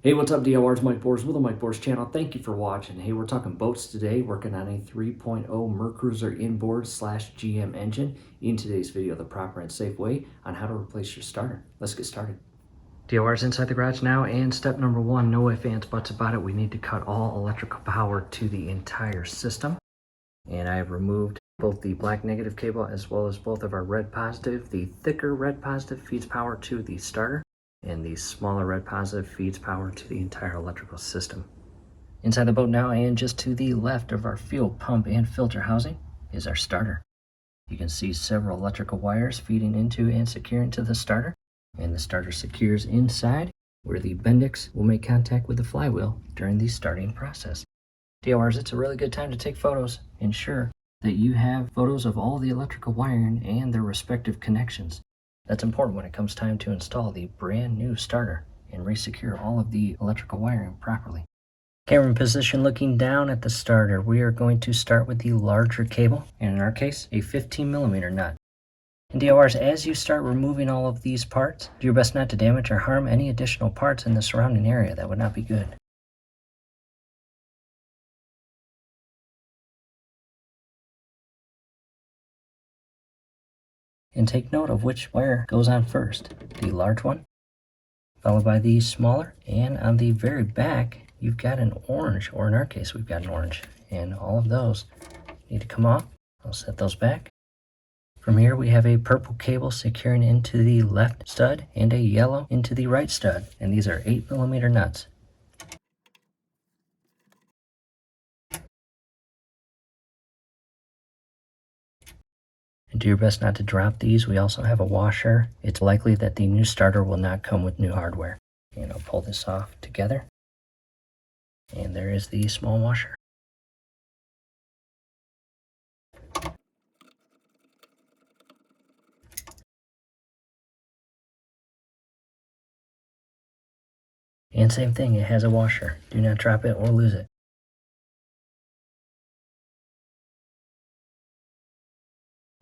Hey, what's up, DIYers? Mike Bors with the Mike Bors channel. Thank you for watching. Hey, we're talking boats today, working on a 3.0 Mercruiser inboard / GM engine. In today's video, the proper and safe way on how to replace your starter. Let's get started. DIYers inside the garage now, and step number one, no ifs, ands, buts about it. We need to cut all electrical power to the entire system. And I have removed both the black negative cable as well as both of our red positive. The thicker red positive feeds power to the starter, and the smaller red positive feeds power to the entire electrical system. Inside the boat now, and just to the left of our fuel pump and filter housing, is our starter. You can see several electrical wires feeding into and securing to the starter, and the starter secures inside where the Bendix will make contact with the flywheel during the starting process. DIYers, it's a really good time to take photos. Ensure that you have photos of all the electrical wiring and their respective connections. That's important when it comes time to install the brand new starter and resecure all of the electrical wiring properly. Camera in position looking down at the starter. We are going to start with the larger cable, and in our case, a 15mm nut. And DIYers, as you start removing all of these parts, do your best not to damage or harm any additional parts in the surrounding area. That would not be good. And take note of which wire goes on first. The large one, followed by the smaller, and on the very back you've got an orange, or in our case we've got an orange, and all of those need to come off. I'll set those back. From here we have a purple cable securing into the left stud and a yellow into the right stud, and these are 8mm nuts. And do your best not to drop these. We also have a washer. It's likely that the new starter will not come with new hardware. And I'll pull this off together. And there is the small washer. And same thing, it has a washer. Do not drop it or lose it.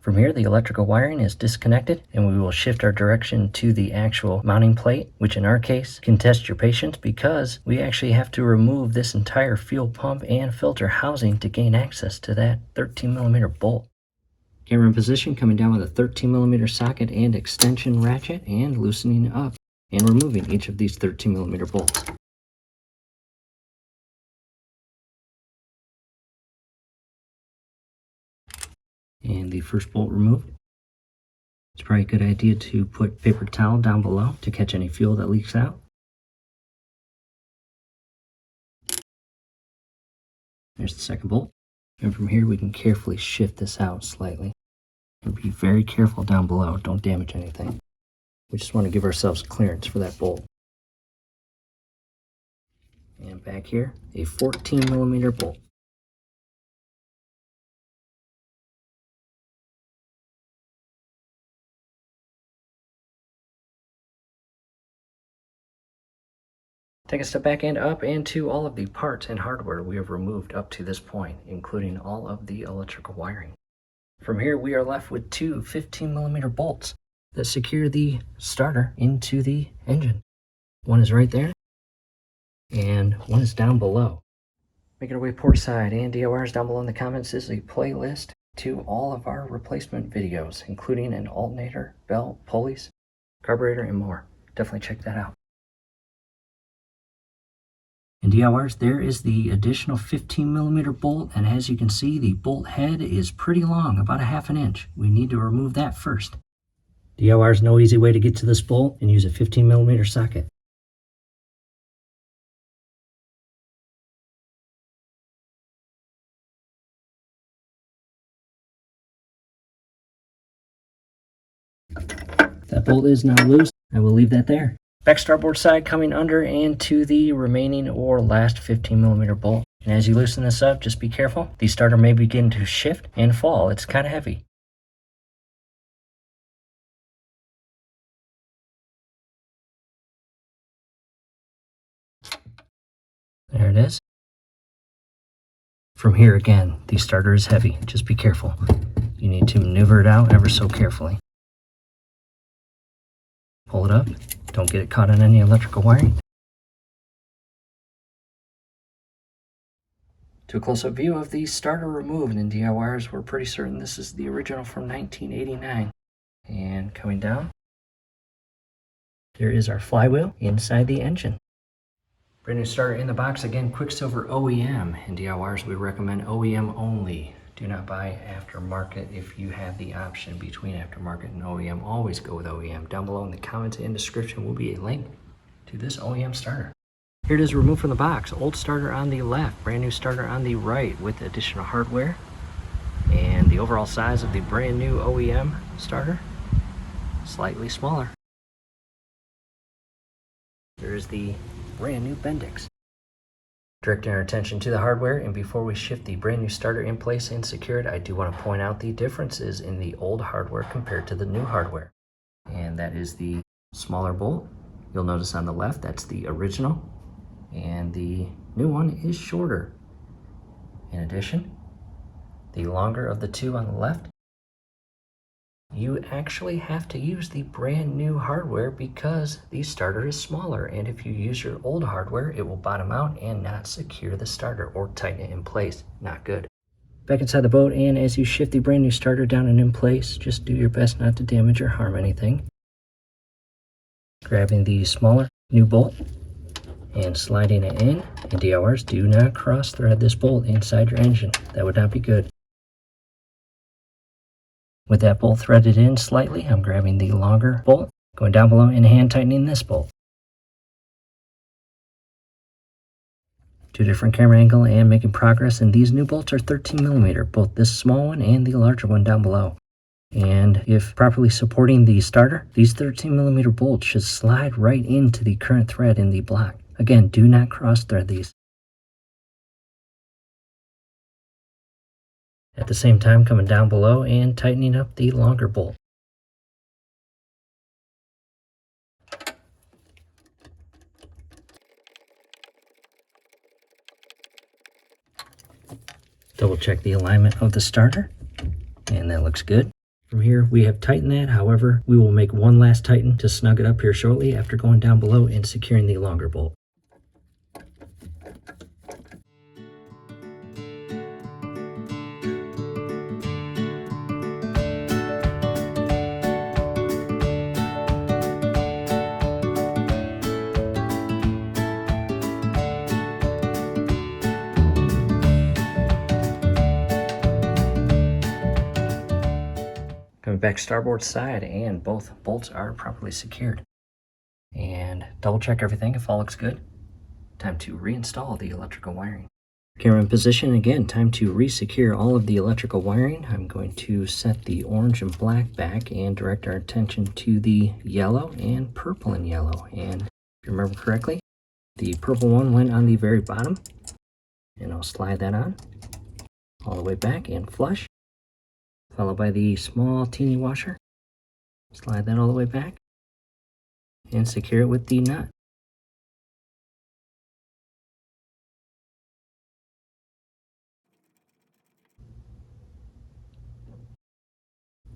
From here, the electrical wiring is disconnected, and we will shift our direction to the actual mounting plate, which in our case can test your patience because we actually have to remove this entire fuel pump and filter housing to gain access to that 13mm bolt. Camera in position, coming down with a 13mm socket and extension ratchet, and loosening up and removing each of these 13mm bolts. And the first bolt removed. It's probably a good idea to put paper towel down below to catch any fuel that leaks out. There's the second bolt. And from here we can carefully shift this out slightly. And be very careful down below, don't damage anything. We just want to give ourselves clearance for that bolt. And back here, a 14mm bolt. Take a step back and up into all of the parts and hardware we have removed up to this point, including all of the electrical wiring. From here, we are left with two 15mm bolts that secure the starter into the engine. One is right there, and one is down below. Making our way port side, and DIYers, down below in the comments is a playlist to all of our replacement videos, including an alternator, belt, pulleys, carburetor, and more. Definitely check that out. And DIYers, there is the additional 15mm bolt, and as you can see, the bolt head is pretty long, about a ½ inch. We need to remove that first. DIYers, no easy way to get to this bolt, and use a 15mm socket. That bolt is now loose. I will leave that there. Back starboard side coming under and to the remaining or last 15mm bolt. And as you loosen this up, just be careful. The starter may begin to shift and fall. It's kind of heavy. There it is. From here again, the starter is heavy. Just be careful. You need to maneuver it out ever so carefully. Pull it up. Don't get it caught on any electrical wiring. To a close-up view of the starter removed, and DIYers were pretty certain this is the original from 1989. And coming down, there is our flywheel inside the engine. Brand new starter in the box, again, Quicksilver OEM. And DIYers, we recommend OEM only. Do not buy aftermarket if you have the option between aftermarket and OEM. Always go with OEM. Down below in the comments and description will be a link to this OEM starter. Here it is removed from the box. Old starter on the left, brand new starter on the right with additional hardware. And the overall size of the brand new OEM starter, slightly smaller. There is the brand new Bendix. Directing our attention to the hardware, and before we shift the brand new starter in place and secure it, I do want to point out the differences in the old hardware compared to the new hardware. And that is the smaller bolt. You'll notice on the left, that's the original. And the new one is shorter. In addition, the longer of the two on the left, you actually have to use the brand new hardware because the starter is smaller. And if you use your old hardware, it will bottom out and not secure the starter or tighten it in place. Not good. Back inside the boat, and as you shift the brand new starter down and in place, just do your best not to damage or harm anything. Grabbing the smaller new bolt and sliding it in. And DIYers, do not cross thread this bolt inside your engine. That would not be good. With that bolt threaded in slightly, I'm grabbing the longer bolt, going down below and hand tightening this bolt. Two different camera angle and making progress, and these new bolts are 13mm, both this small one and the larger one down below. And if properly supporting the starter, these 13mm bolts should slide right into the current thread in the block. Again, do not cross thread these. At the same time, coming down below and tightening up the longer bolt. Double check the alignment of the starter, and that looks good. From here, we have tightened that. However, we will make one last tighten to snug it up here shortly after going down below and securing the longer bolt. Coming back starboard side, and both bolts are properly secured. And double check everything. If all looks good, time to reinstall the electrical wiring. Camera in position again, time to re-secure all of the electrical wiring. I'm going to set the orange and black back and direct our attention to the yellow and purple and yellow. And if you remember correctly, the purple one went on the very bottom, and I'll slide that on all the way back and flush. Followed by the small teeny washer. Slide that all the way back and secure it with the nut.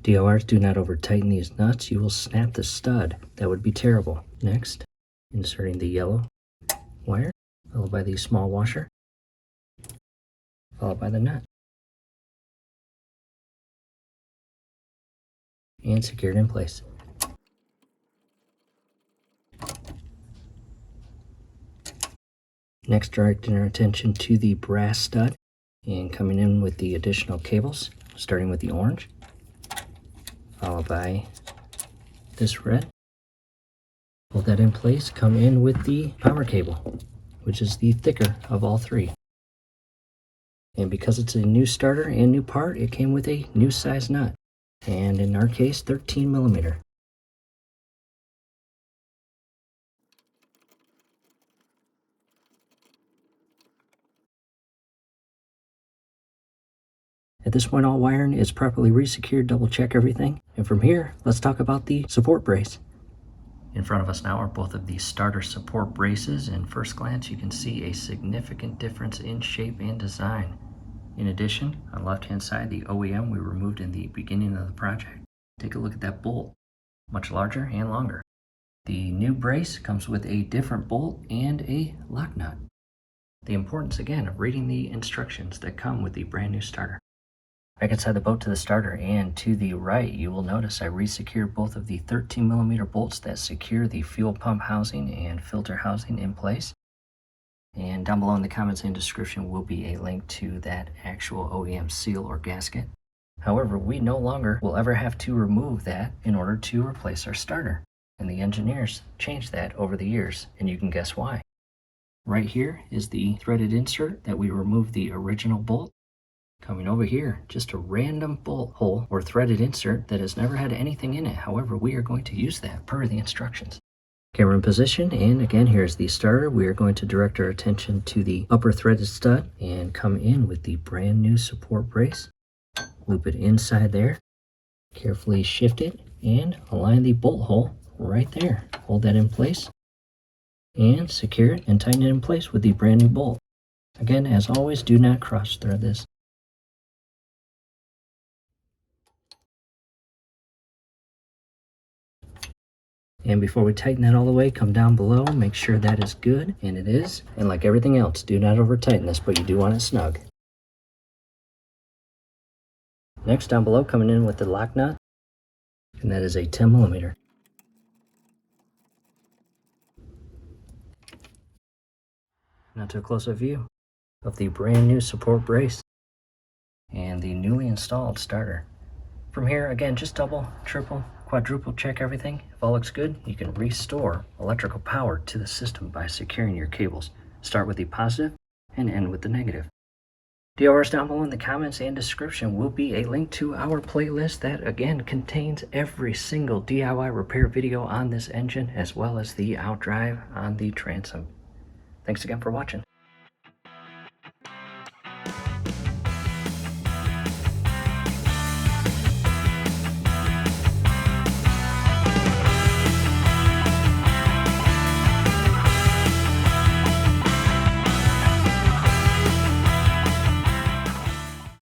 DIYers, do not over tighten these nuts. You will snap the stud. That would be terrible. Next, inserting the yellow wire, followed by the small washer, followed by the nut. And secured in place. Next, directing our attention to the brass stud and coming in with the additional cables, starting with the orange, followed by this red. Hold that in place, come in with the power cable, which is the thicker of all three. And because it's a new starter and new part, it came with a new size nut. And in our case, 13mm. At this point, all wiring is properly re-secured. Double check everything. And from here, let's talk about the support brace. In front of us now are both of these starter support braces, and first glance you can see a significant difference in shape and design. In addition, on the left hand side, the OEM we removed in the beginning of the project. Take a look at that bolt, much larger and longer. The new brace comes with a different bolt and a lock nut. The importance again of reading the instructions that come with the brand new starter. Back inside the boat to the starter and to the right, you will notice I resecured both of the 13mm bolts that secure the fuel pump housing and filter housing in place. And down below in the comments and description will be a link to that actual OEM seal or gasket. However, we no longer will ever have to remove that in order to replace our starter. And the engineers changed that over the years, and you can guess why. Right here is the threaded insert that we removed the original bolt. Coming over here, just a random bolt hole or threaded insert that has never had anything in it. However, we are going to use that per the instructions. Camera in position, and again, here's the starter. We are going to direct our attention to the upper threaded stud and come in with the brand new support brace. Loop it inside there, carefully shift it, and align the bolt hole right there. Hold that in place, and secure it and tighten it in place with the brand new bolt. Again, as always, do not cross thread this. And before we tighten that all the way, come down below, make sure that is good, and it is. And like everything else, do not over tighten this, but you do want it snug. Next, down below, coming in with the lock nut, and that is a 10mm. Now to a close-up view of the brand new support brace and the newly installed starter. From here, again, just double, triple, quadruple check everything. If all looks good, you can restore electrical power to the system by securing your cables. Start with the positive and end with the negative. DORs down below in the comments and description will be a link to our playlist that again contains every single DIY repair video on this engine, as well as the outdrive on the transom. Thanks again for watching.